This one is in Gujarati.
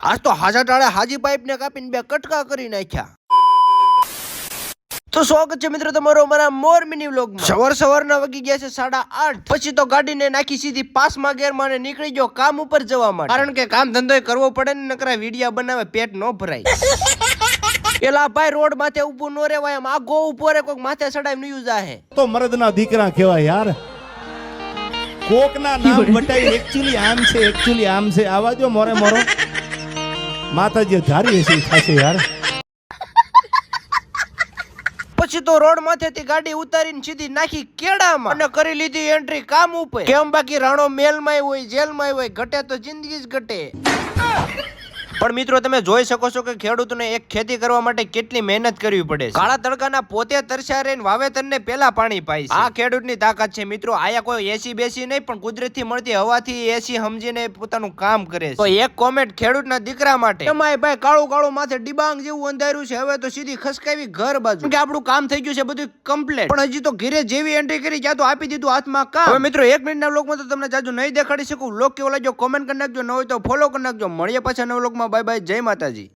આજ તો હાજા ટાળે હાજી પાઇપ ને કાપીને બે કટકા કરી નાખ્યા। તો સ્વાગત છે મિત્રો તમારો અમારા મોર મિની વ્લોગમાં। સવારના વાગી ગયા છે 8:30। પછી તો ગાડીને નાખી સીધી પાસમાં ગેરમાં અને નીકળી ગયો કામ ઉપર જવા માટે, કારણ કે કામ ધંધો કરવો પડે ને, નકરા વિડિયા બનાવે પેટ ન ભરાય। પેલા ભાઈ રોડ માથે ઊભું ન રહેવાય, એમ આગો ઊભો રે કોક માથે ચડાઈ ન્યૂઝ આહે તો મરદના દીકરા કહેવાય યાર। કોકના નામ બટાઈ એક્ચ્યુઅલી આમ છે આવા જો મોરે મોરો માતાજી ધારી હશે થાશે યાર। પછી તો રોડ માથેથી ગાડી ઉતારીને સીધી નાખી કેડામાં અને કરી લીધી એન્ટ્રી કામ ઉપર। કેમ બાકી રાણો મેલમાં હોય જેલમાં હોય, ઘટે તો જિંદગી જ ઘટે। પણ મિત્રો તમે જોઈ શકો છો કે ખેડૂતોને એક ખેતી કરવા માટે કેટલી મહેનત કરવી પડે છે। કાળા તડકાના પોતે તરસ્યા રહીને વાવેતરને પેલા પાણી પાય છે। આ ખેડૂતની તાકાત છે મિત્રો। આયા કોઈ એસી બેસી નહીં, પણ કુદરતથી મળતી હવાથી એસી સમજીને પોતાનું કામ કરે છે। તો એક કોમેન્ટ ખેડૂતના દીકરા માટે, એમાંય ભાઈ કાળું કાળું માથે ડિબાંગ જેવું અંધાર્યું છે, હવે તો સીધી ખસકાવી ઘર બાજુ, કે આપણું કામ થઈ ગયું છે બધું કમ્પ્લીટ, પણ હજી તો ઘરે જેવી એન્ટ્રી કરી ત્યાં તો આપી દીધું હાથમાં કામ। હવે મિત્રો 1 મિનિટના વ્લોગમાં તો તમને જાજુ નહીં દેખાડી શકું। વ્લોગ કેવો લાગ્યો કોમેન્ટ કરી નાખજો, ન હોય તો ફોલો કરી નાખજો। મળીએ પાછા નવા વ્લોગમાં। બાય બાય, જય માતાજી।